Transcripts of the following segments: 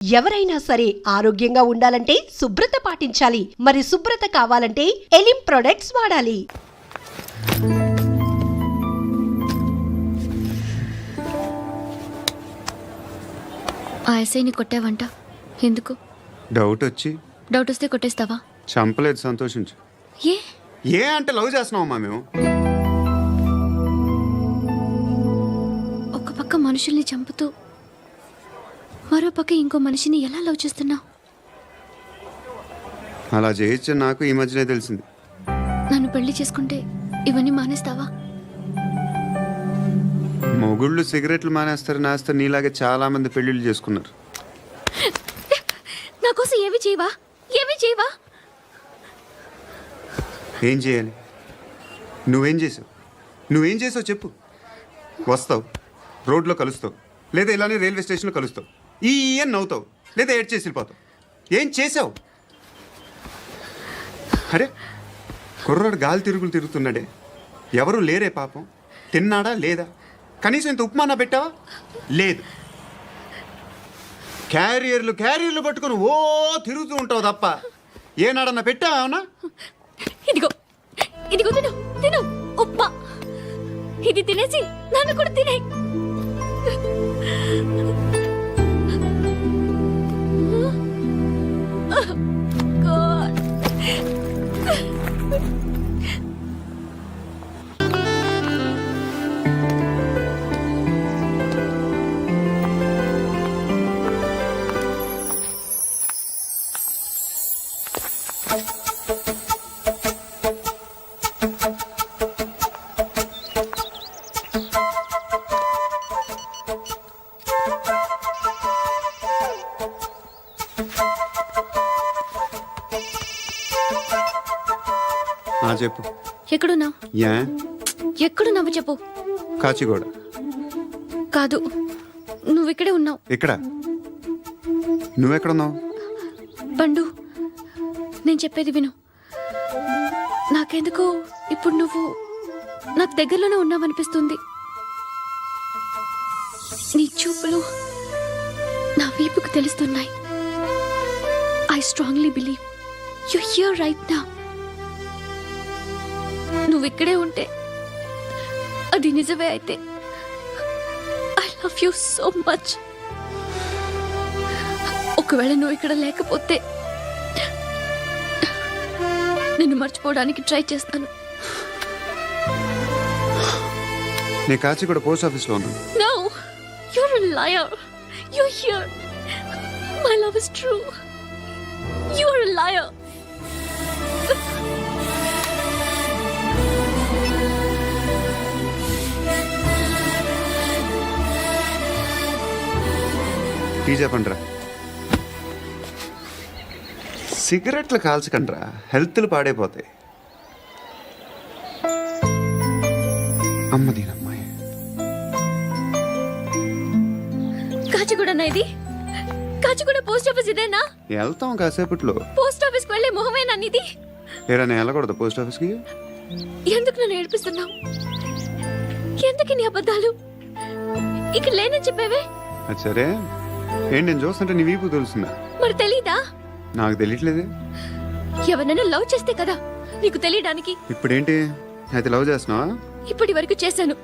ఎవరైనా సరే ఆరోగ్యంగా ఉండాలంటే శుభ్రత పాటించాలి. మరి శుభ్రత కావాలంటే ఎలిం ప్రొడక్ట్స్ వాడాలి. ఆ ఎస్ఐని కొట్టావంట ఎందుకు? డౌట్ వస్తే కొట్టేస్తావా? చంపలేదు, సంతోషించు. ఏ అంటే లవ్ చేస్తున్నావమ్మా మేము. ఒక పక్క మనుషుల్ని చంపుతూ మరో పక్క ఇంకో మనిషిని ఎలా లవ్ చేస్తున్నావు? అలా చేయొచ్చు నాకు ఈ మధ్యనే తెలిసింది. నన్ను పెళ్లి చేసుకుంటే ఇవన్నీ మానేస్తావా? మొగుళ్ళు సిగరెట్లు మానేస్తారు నీలాగే చాలా మంది పెళ్లిళ్ళు చేసుకున్నారు. నా కోసం ఏమి చేయవా? ఏం చేయాలి? నువ్వేం చేసావు చెప్పు. వస్తావు, రోడ్లో కలుస్తావు, లేదా ఇలానే రైల్వే స్టేషన్లో కలుస్తావు, ఈ అని నవ్వుతావు, లేదా ఏడ్ చేసి వెళ్ళిపోతావు. ఏం చేసావు? అరే కుర్రాడు గాలి తిరుగుతున్నాడే, ఎవరు లేరే పాపం. తిన్నాడా లేదా? కనీసం ఇంత ఉప్మానా పెట్టావా? లేదు. క్యారియర్లు పట్టుకొని ఓ తిరుగుతూ ఉంటావు తప్ప ఏనాడన్నా పెట్టావా? అవునా? ఇదిగో తిను ఉప్మా. ఇది తినేసి నన్ను కూడా తినే. చెప్పు. ఎక్కడున్నావు చెప్పు. కాచిగూడ. కాదు, నువ్వు ఇక్కడే ఉన్నావు. ఇక్కడ నువ్వెక్కడున్నావు? పండు, నేను చెప్పేది విను. నాకెందుకో ఇప్పుడు నువ్వు నాకు దగ్గరలోనే ఉన్నావనిపిస్తుంది. నీ చూపులు నా వీపుకు తెలుస్తున్నాయి. I strongly believe you here right now. నువ్వు ఇక్కడే ఉంటే అది నిజమే అయితే I love you so much. ఒకవేళ నువ్వు ఇక్కడ లేకపోతే నిన్ను మర్చిపోవడానికి ట్రై చేస్తాను. నేను కాచిగూడ పోస్ట్ ఆఫీస్లో ఉన్నాను. No, you're a liar. You're here. My love is true. You're a liar. Tea చెప్పండిరా. సిగరెట్లు కాల్చకండ్రా, హెల్త్లు పాడైపోతాయి. అమ్మదీనమ్మాయి. కాచిగూడనా ఇది? కాచిగూడ పోస్ట్ ఆఫీస్ ఇదేనా? వెళ్తాం కాసేపట్లో. పోస్ట్ ఆఫీస్ కి వెళ్ళే మొహమేనా నీది? ఏరా నేను వెళ్ళకూడదు పోస్ట్ ఆఫీస్కి? ఎందుకు నన్ను ఏడిపిస్తున్నావు? ఎందుకు నీ అబద్ధాలు? ఇక్కడ లేనని చెప్పేవే. అది సరే, ఏంటి నేను చూస్తుంటే నీ వీపు తెలుస్తుందా? మరి తెలీదా? నాకు తెలియట్లేదే. ఎవరైనా లవ్ చేస్తే కదా నీకు తెలియడానికి. ఇప్పుడేంటి అయితే లవ్ చేస్తున్నావా? ఇప్పటి వరకు చేశాను,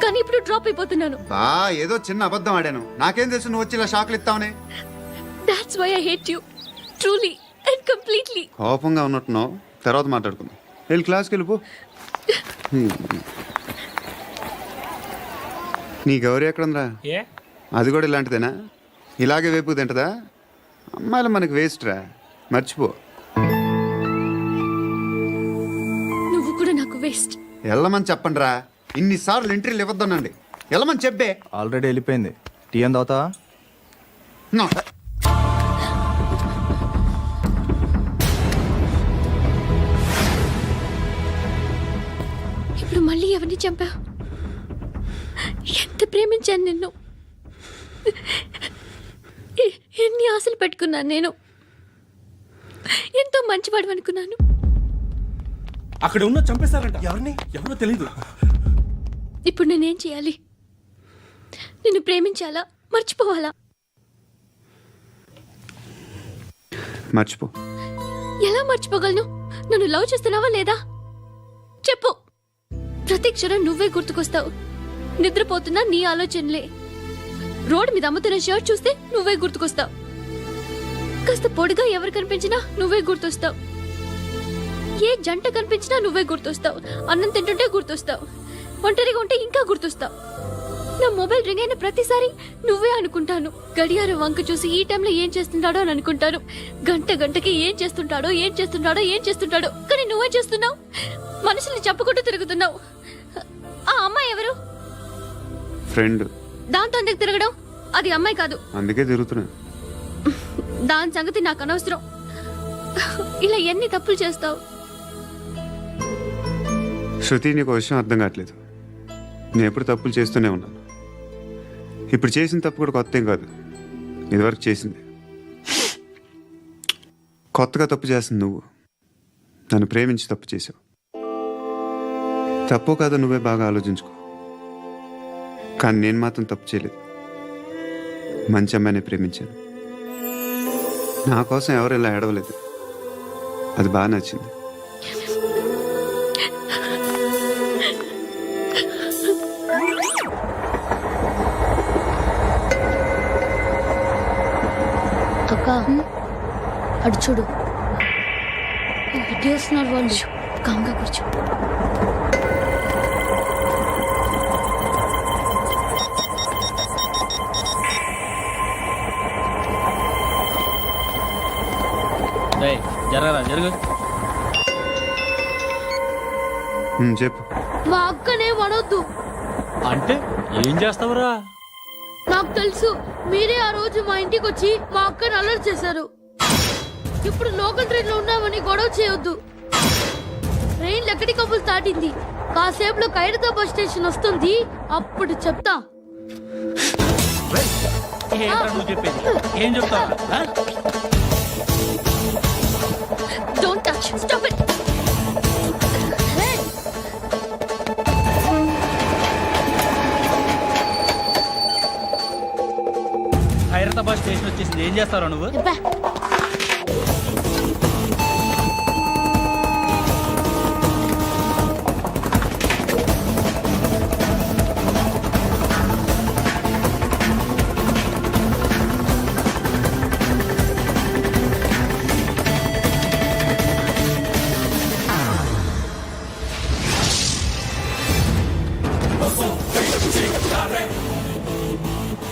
కానీ ఇప్పుడు డ్రాప్ అయిపోతున్నాను. ఏదో చిన్న అబద్ధం ఆడాను. నాకేం తెలుసు నువ్వు వచ్చి ఇలా షాక్లు ఇస్తావనే. That's why I hate you. Truly and completely. కోపంగా ఉన్నట్టున్నావు, తర్వాత మాట్లాడుకుందాం. వెళ్ళి క్లాస్కి వెళ్ళిపో. నీ గౌరీ ఎక్కడుందా? అది కూడా ఇలాంటిదేనా? ఇలాగే వేపు తింటదా? అమ్మాయిలు మనకి వేస్ట్ రా, మర్చిపో. నువ్వు కూడా నాకు వేస్ట్. వెళ్ళమని చెప్పండి రా. ఇన్నిసార్లు ఎంట్రీలు ఇవ్వద్దనండి. వెళ్ళమని చెప్పే. ఆల్రెడీ వెళ్ళిపోయింది. టీ అని తాగుతావా? ఇప్పుడు మళ్ళీ ఎవరిని చంపా? ఎంత ప్రేమించాను నిన్ను, ఎన్ని ఆశలు పెట్టుకున్నాను నేను. ఎంతో మంచివాడు అనుకున్నాను. అక్కడ ఉన్న చంపేశారంట. ఎవరో తెలీదు. ఇప్పుడు నేనేం చేయాలి? నిన్ను ప్రేమించాలా, మర్చిపోవాలా? మర్చిపో. ఎలా మర్చిపోగలను? నన్ను లవ్ చేస్తున్నావా లేదా చెప్పు. ప్రతి క్షణం నువ్వే గుర్తుకొస్తావు. నిద్రపోతున్నా నీ ఆలోచనలే. రోడ్ మీద అమ్ముతున్న షర్ట్ చూస్తే నువ్వే గుర్తుకొస్తావు. కాస్త పొడిగా ఎవరు కనిపించినా నువ్వే గుర్తొస్తావు. ఏ జంట కనిపించినా నువ్వే గుర్తొస్తావు. అన్నం తింటుంటే గుర్తొస్తావు. ఒంటరిగా ఉంటే ఇంకా గుర్తొస్తావు. నా మొబైల్ రింగ్ అయిన ప్రతిసారి నువ్వే అనుకుంటాను. గడియారం వంక చూసి ఈ టైంలో ఏం చేస్తుంటాడో అని అనుకుంటాను. గంటకి ఏం చేస్తుంటాడో కానీ నువ్వే చేస్తున్నావు. మనుషుల్ని చెప్పుకుంటూ తిరుగుతున్నావు. ఆ అమ్మాయి ఎవరు? ఫ్రెండ్. దాంతో ఎందుకు తిరగడం? అది అమ్మాయి కాదు. అందుకే తిరుగుతున్నా. దాని సంగతి నాకు అనవసరం. ఇలా ఎన్ని తప్పులు చేస్తావు? శృతి, నీకు విషయం అర్థం కావట్లేదు. నేను ఎప్పుడు తప్పులు చేస్తూనే ఉన్నాను. ఇప్పుడు చేసిన తప్పు కూడా కొత్త ఏం కాదు, ఇదివరకు చేసింది. కొత్తగా తప్పు చేస్తుంది నువ్వు. నన్ను ప్రేమించి తప్పు చేసావు. తప్పో కాదో నువ్వే బాగా ఆలోచించుకో. కానీ నేను మాత్రం తప్పు చేయలేదు. మంచి అమ్మాయిని ప్రేమించాను. నా కోసం ఎవరు ఇలా ఏడవలేదు. అది బాగా నచ్చింది. అక్క అటు చూడు, ఇటేస్తున్నారు వాళ్ళు. కాంగా కూర్చో. జరగరా జరుగు. చెప్పు. మా అక్కనే వడొద్దు. అంటే ఏం చేస్తావురా? నాకు తెలుసు, మీరే ఆ రోజు మా ఇంటికి వచ్చి మా అక్కని అలర్ట్ చేశారు. ఇప్పుడు లోకల్ ట్రైన్ లో ఉన్నామని గొడవ చేయొద్దు. ట్రైన్ ఎక్కడి కబుల్ దాటింది. కాసేపులో ఖైరతాబాద్ స్టేషన్ వస్తుంది, అప్పుడు చెప్తా. నువ్వు చెప్పేది ఏం చెప్తావా? Don't touch. Stop it. Khairatabad station వచ్చేసింది. ఏం చేస్తారా నువ్వు? చెప్పా.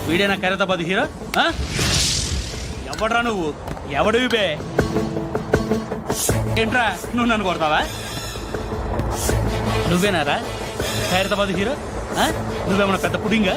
వీడేనా ఖైరతాబాద్ హీరో? ఎవడ్రా నువ్వు? ఎవడివి బే? ఏంట్రా నువ్వు నన్ను కొడతావా? నువ్వేనారా ఖైరతాబాద్ హీరో? నువ్వేమన్నా పెద్ద పుడింగా?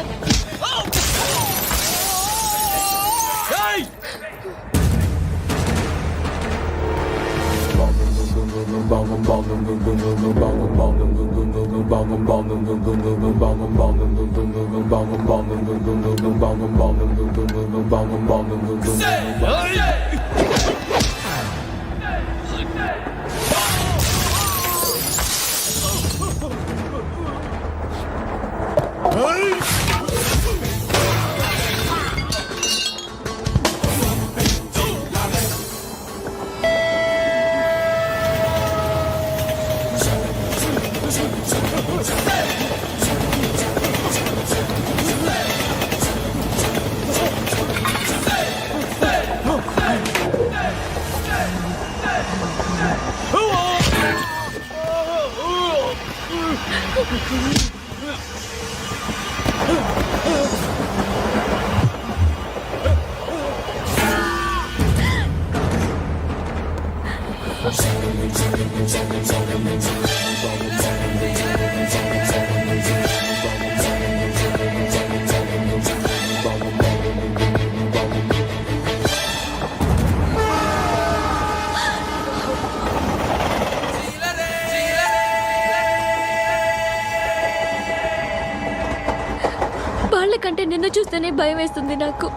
వాళ్ళకంటే నిన్ను చూస్తేనే భయం వేస్తుంది నాకు.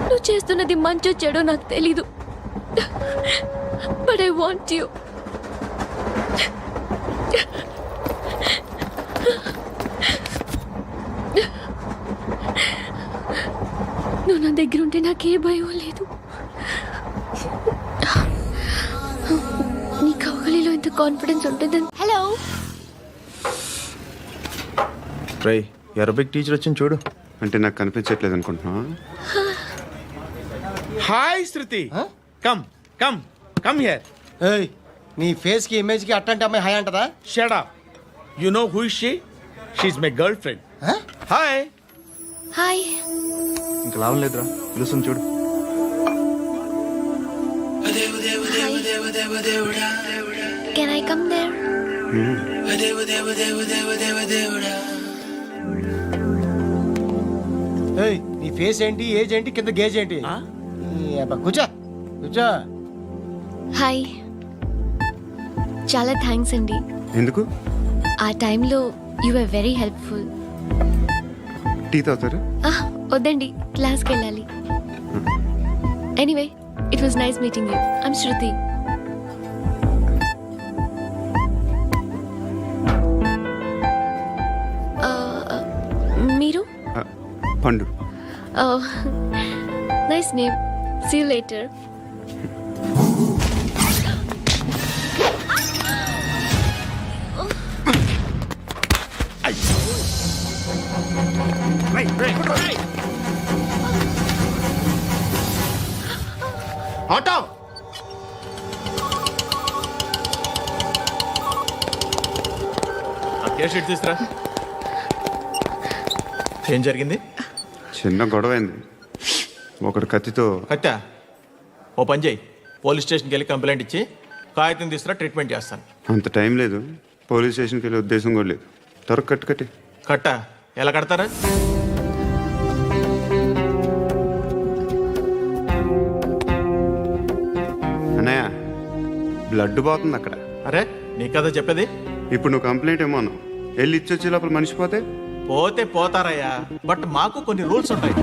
నువ్వు చేస్తున్నది మంచో చెడో నాకు తెలీదు. But I want you. నువ్వు నా దగ్గర ఉంటే నాకే భయం లేదు. కాన్ఫిడెన్స్ ఉంటుందని. హలో, రై అరబిక్ టీచర్ వచ్చింది చూడు. అంటే నాకు కనిపించట్లేదు అనుకుంటున్నా. Hi Shruti, come come come here. ఏయ్, నీ ఫేస్ కి ఇమేజ్ కి అట్లాంటి అమ్మాయి హాయ్ అంటదా? Shut up. You know who is she? She is my girlfriend. Hi. Hi. ఇంకా లాభం లేదురా, పిలుస్తుంది చూడు. Can I come there? ఏయ్, నీ ఫేస్ ఏంటి, ఏజ్ ఏంటి, కింద గేజ్ ఏంటి? కూర్చో కూర్చో. హాయ్. చాలా థ్యాంక్స్ అండి. ఎందుకు? ఆ టైంలో you are very helpful. Tea తాగుతారు? వద్దండి, క్లాస్కి వెళ్ళాలి. Anyway, it was nice meeting you. I'm Shruti. మీరు? Pandu. Nice name. See you later. Auto. Sheet తీసురా. ఏం జరిగింది? చిన్న గొడవ అయింది. ఒకడు కత్తితో. కట్టా, ఓ పని చేయి, పోలీస్ స్టేషన్కి వెళ్ళి కంప్లైంట్ ఇచ్చి కాగితం తీసుకురా, ట్రీట్మెంట్ చేస్తాను. అంత టైం లేదు, పోలీస్ స్టేషన్కి వెళ్ళే ఉద్దేశం కూడా లేదు. త్వరగా కట్టి. కట్టా ఎలా కడతారా? అన్నయ్య, బ్లడ్ పోతుంది అక్కడ. అరే నీ కదా చెప్పేది. ఇప్పుడు నువ్వు కంప్లైంట్ ఏమో అన్నావు, వెళ్ళి ఇచ్చొచ్చే లోపల మనిషి పోతే పోతే పోతారయ్యా, బట్ మాకు కొన్ని రూల్స్ ఉంటాయి.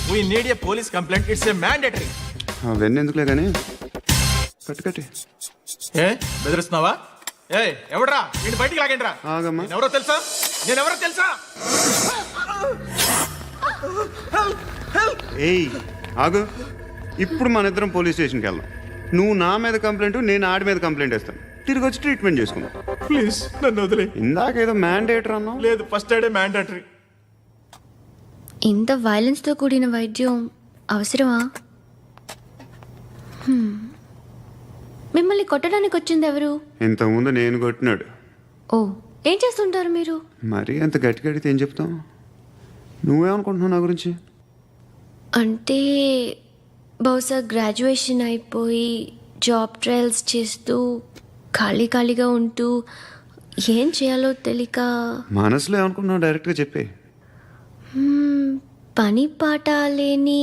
We need a police complaint, it's a mandatory. అవన్నీ ఎందుకులే కానీ కట్టి. ఏ బెదిరిస్తున్నావా? ఏ ఎవడ్రా నేను బయటికి లాగండి రా. ఆగమ్మా. ఎవరో తెలుసా? నేనెవరో తెలుసా? ఏయ్ ఆగు, ఇప్పుడు మన ఇద్దరం పోలీస్ స్టేషన్కి వెళ్దాం. నువ్వు నా మీద కంప్లైంట్, నేను ఆడి మీద కంప్లైంట్ వేస్తాను. తిరిగి వచ్చి ట్రీట్మెంట్ చేసుకుందాం. ప్లీజ్ నన్ను వదిలే. ఇందాకేదో మ్యాండేటర్ అన్నావు. లేదు, ఫస్ట్ ఎయిడే మ్యాండేటరీ. ఇంత వైలెన్స్తో కూడిన వైద్యం అవసరమా? మిమ్మల్ని కొట్టడానికి వచ్చింది ఎవరు? ఇంతకుముందు నేను కొట్టినాడు. ఓ, ఏం చేస్తుంటారు మీరు? మరీ అంత గట్టిగా అడిగితే ఏం చెప్తాం? నువ్వేమనుకుంటున్నావు నా గురించి? అంటే బహుశా గ్రాడ్యుయేషన్ అయిపోయి జాబ్ ట్రయల్స్ చేస్తూ ఖాళీగా ఉంటూ ఏం చేయాలో తెలియక. మనసులో ఏమనుకుంటున్నావు డైరెక్ట్గా చెప్పే. పని పాట లేని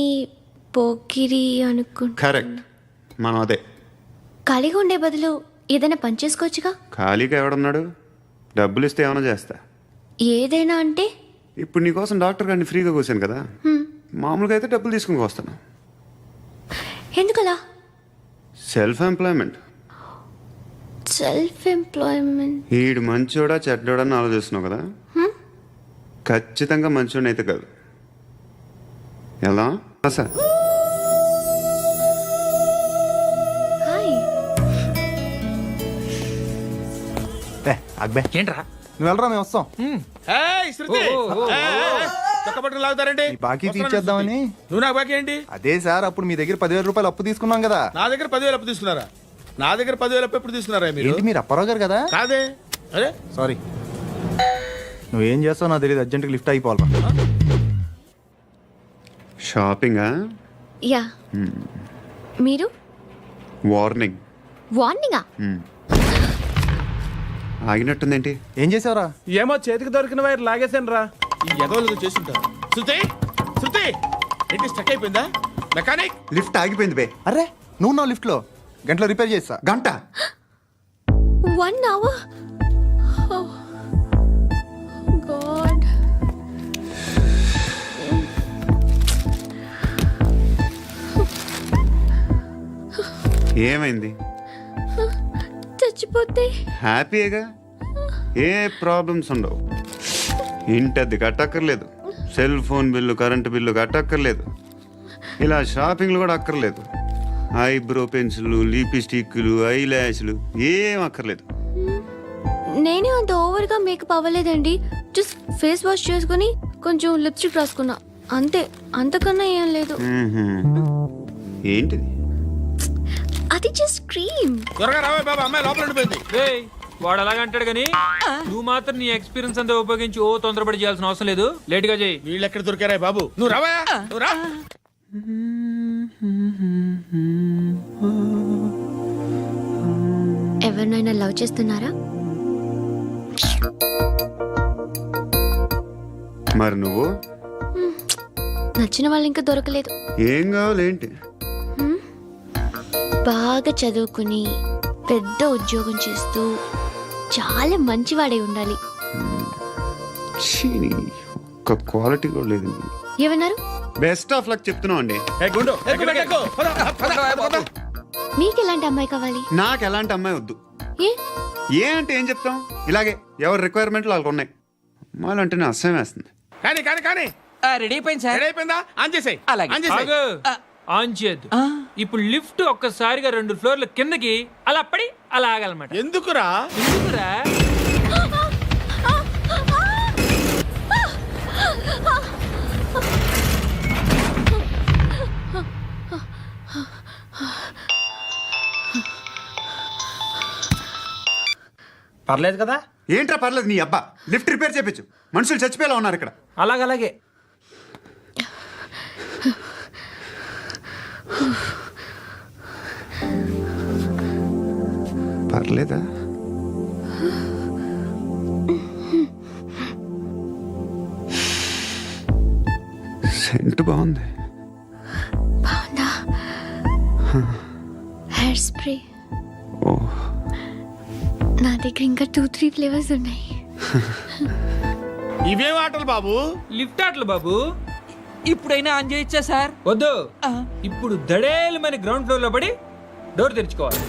పోకిరి అనుకుంటా. కరెక్ట్, మనం అదే. ఖాళీగా ఉండే బదులు ఏదైనా పని చేసుకోవచ్చుగా. ఖాళీగా ఎవడన్నాడు? డబ్బులు ఇస్తే ఏమైనా చేస్తా. ఏదైనా అంటే? ఇప్పుడు నీకోసం డాక్టర్ గారిని ఫ్రీగా కూర్చాను కదా, మామూలుగా అయితే డబ్బులు తీసుకుని వస్తాను. ఎందుకలా? Self employment. Self employment. ఈడు మంచోడా చెడ్డోడా అని ఆలోచిస్తున్నావు కదా, ఖచ్చితంగా మంచోడని అయితే కాదు. ఎలా సార్? హాయ్. అక్బే ఏంట్రా? నువ్వు వెళ్ళరా, మేము వస్తాం. శృతి, చక్కబట్టలు లాగుతారండి. ఈ బాకీ తీర్చేద్దామని. నువ్వు నాకు బాకీ ఏంటి? అదే సార్, అప్పుడు మీ దగ్గర 10,000 రూపాయలు అప్పు తీసుకున్నాం కదా. నా దగ్గర 10,000 అప్పు తీసుకున్నారా? నా దగ్గర 10,000 అప్పు ఎప్పుడు తీసుకున్నారా మీరు? ఏంటి మీరు అప్పారావు గారు కదా? కాదే. అరే సారీ. నువ్వేం చేస్తావు నాకు తెలియదు, అర్జెంట్గా లిఫ్ట్ అయిపోవాలి. షాపింగా? యా. మీరు? వార్నింగ్. వార్నింగా? ఆగినట్టుందేంటి? ఏం చేసావురా? ఏమో చేతికి దొరికిన వైర్ లాగేసాను రా. ఈ ఎదవలు చేస్తుంటారు. శృతి, శృతి ఏంటి స్టక్ అయిపోయిందా? మెకానిక్. లిఫ్ట్ ఆగిపోయింది బే. అరే నువ్వు నా లిఫ్ట్లో గంటలో రిపేర్ చేస్తా. గంట? 1 hour? Oh, God. ఏమైంది? చచ్చిపోతే? హ్యాపీగా, ఏ ప్రాబ్లమ్స్ ఉండవు. ఇంటద్ది కట్టక్కర్లేదు, cell phone bill, current bill కట్టక్కర్లేదు, ఇలా షాపింగ్లు కూడా అక్కర్లేదు. ఐబ్రో పెన్సిల్, లిప్స్టిక్లు, ఐ ల్యాష్లు ఏం అక్కర్లేదు. నేనే అంత ఓవర్గా మేకప్ అవ్వలేదండి. జస్ట్ ఫేస్ వాష్ చేసుకుని కొంచెం లిప్స్టిక్ రాసుకున్నా అంతే, అంతకన్నా ఏం లేదు. ఏంటిది? అది జస్ట్ క్రీమ్. త్వరగా రావే బాబా, అమ్మాయి లోపల ఉండిపోయింది. వాడు అలాగంటాడు కానీ నువ్వు మాత్రం నీ ఎక్స్పీరియన్స్ అంతా ఉపయోగించి ఓ తొందరపడి చేయాల్సిన అవసరం లేదు. లేట్ గా చేయి. వీళ్ళు ఎక్కడ దొరికారా బాబు? నువ్వు రావా, నువ్వు రా. ఎవరినైనా లవ్ చేస్తున్నారా? మరి నువ్వు? నచ్చిన వాళ్ళు ఇంకా దొరకలేదు. ఏం కావాలి ఏంటి? బాగా చదువుకుని పెద్ద ఉద్యోగం చేస్తూ చాలా మంచివాడై ఉండాలి. ఒక్క క్వాలిటీ కూడా లేదు. ఏమన్నారు? బెస్ట్ ఆఫ్ లక్ చెప్తున్నావు అండి. ఏ గుండు, ఎక్కు, ఎక్కు. పద, పద, పద. మీకు ఎలాంటి అమ్మాయి కావాలి? నాకు ఎలాంటి అమ్మాయి వద్దు. ఏ ఏ అంటే ఏం చెప్తాం, ఇలాగే ఎవరి రిక్వైర్మెంట్లు వాళ్ళకు ఉన్నాయి. అమ్మాయిలు అంటేనే అసహ్యం వేస్తుంది. కానీ కానీ కానీ రెడీ అయిపోయింది సార్. రెడీ అయిపోయిందా? ఆన్ చేసేయ్. అలాగే. ఆన్ చేసేయ్. ఆగు. ఆన్ చేయద్దు. ఇప్పుడు లిఫ్ట్ ఒక్కసారిగా 2 ఫ్లోర్ల కిందకి అలా పడి అలా ఆగాలన్నమాట. ఎందుకురా? ఎందుకురా? పర్లేదు కదా? ఏంట్రా పర్లేదు నీ అబ్బా. లిఫ్ట్ రిపేర్ చేపించు. మనుషులు చచ్చిపోయేలా ఉన్నారు ఇక్కడ. అలాగే పర్లేదా? సెంట్ బాగుంది. బాగుందా? Hair spray. ఓ, నా దగ్గర ఇంకా 2-3 ఫ్లేవర్స్ ఉన్నాయి. ఇవేం ఆటలు బాబు? లిఫ్ట్ ఆటలు బాబు. ఇప్పుడైనా ఆన్ చేయొచ్చా సార్? వద్దు. ఇప్పుడు దడేలమని గ్రౌండ్ ఫ్లోర్ లో పడి డోర్ తెరుచుకోవాలి.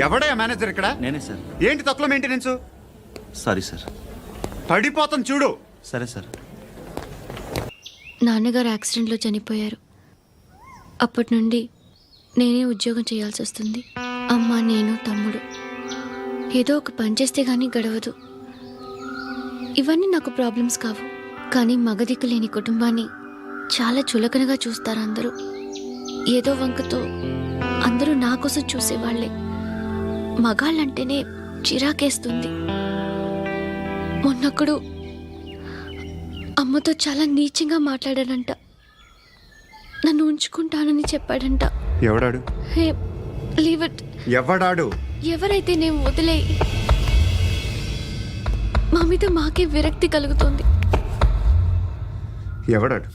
ఎవడయ్యా మేనేజర్ ఇక్కడ? నేనే సార్. ఏంటి తక్కువ మెయింటెనెన్స్? Sorry sir. పడిపోతాం చూడు. సరే సార్. నాన్నగారు యాక్సిడెంట్లో చనిపోయారు. అప్పటి నుండి నేనే ఉద్యోగం చేయాల్సి వస్తుంది. అమ్మ, నేను, తమ్ముడు ఏదో ఒక పని చేస్తే గానీ గడవదు. ఇవన్నీ నాకు ప్రాబ్లమ్స్ కావు, కానీ మగదిక్కు లేని కుటుంబాన్ని చాలా చులకనగా చూస్తారు అందరూ. ఏదో వంకతో అందరూ నా కోసం చూసేవాళ్లే. మగాళ్ళంటేనే చిరాకేస్తుంది. మొన్నప్పుడు అమ్మతో చాలా నీచంగా మాట్లాడాడంట. నన్ను ఉంచుకుంటానని చెప్పాడంట. ఎవడాడు? హే, లీవ్ ఇట్. ఎవడాడు? ఎవరైతే నేను వదిలే. మా మీద మాకే విరక్తి కలుగుతుంది. ఎవడాడు?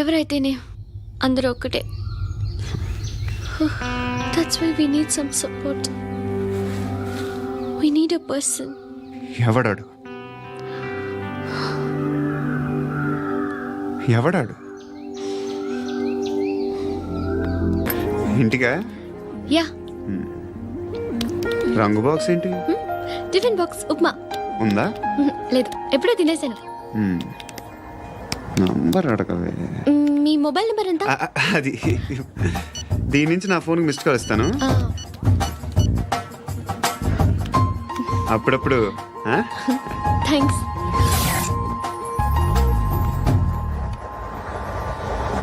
ఎవరైతేనే అందరూ ఒక్కటే. That's why we need some support. We need a person. ఎవడాడు? ఎవడాడు? ఇంటికా? యా. రంగు బాక్స్ ఏంటి? Tiffin box upma. ఉందా? లేదు, ఎప్పుడో తినేసాను. నంబర్ అడగవే. మీ మొబైల్ నెంబర్ ఎంత? అది దీని నుంచి నా ఫోన్కి మిస్డ్ కాల్ ఇస్తాను. అప్పుడప్పుడు. థ్యాంక్స్.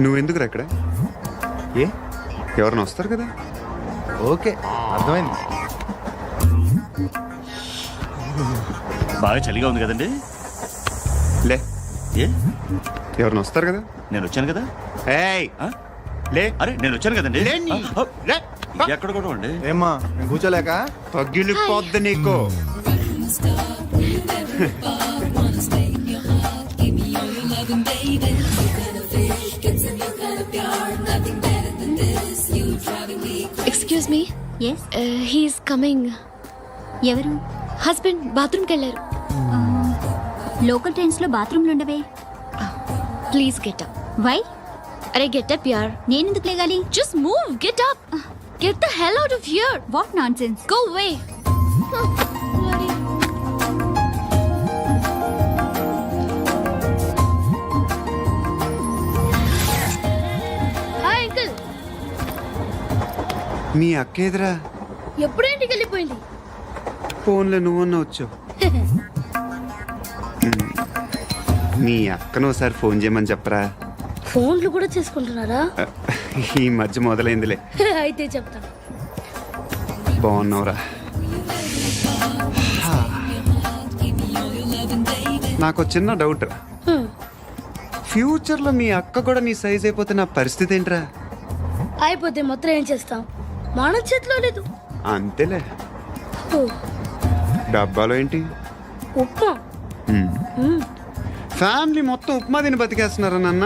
నువ్వెందుకురా ఇక్కడ? ఏ ఎవరైనా వస్తారు కదా? ఓకే, అర్థమైంది. బాగా చలిగా ఉంది కదండి. లే, ఏ ఎవరైనా వస్తారు కదా? నేను వచ్చాను కదా. ఏయ్, ఆ? లే. అరే నేను వచ్చాను కదండి. లే నీ. లే. ఎక్కడ కూడా అండి. ఏమ్మా, నేను కూర్చోలేక? పగిలిపోద్ది నీకు. Excuse me. Yes, he's coming. ఎవరు? హస్బెండ్ బాత్రూమ్కి వెళ్ళారు. లోకల్ ట్రైన్స్ లో బాత్రూమ్లు ఉండవే. Please get up. వై? అరే గెట్ అప్ యార్. నేను ఎందుకు లేగాలి? Just move, get up. Get the hell out of here. What nonsense. Go away. Hi uncle. మీ అక్క ఎదురా ఎప్పుడు ఇంటికి వెళ్ళిపోయింది? ఫోన్లో నువ్వన్నా వచ్చావు. మీ అక్కను ఒకసారి ఫోన్ చేయమని చెప్పరా. ఫోన్లు కూడా చేసుకుంటున్నారా? ఈ మధ్య మొదలైందిలే. అయితే చెప్తా. బాగున్నావురా. నాకు చిన్న డౌట్ రా. ఫ్యూచర్లో మీ అక్క కూడా నీ సైజ్ అయిపోతే నా పరిస్థితి ఏంట్రా? అయిపోతే మొత్తం ఏం చేస్తాం? మన చేతిలో లేదు. అంతేలే. ఓ, డబ్బాలో ఏంటి? ఉప్మా. ఫ్యామిలీ మొత్తం ఉప్మా తిని బతికేస్తున్నారా నాన్న?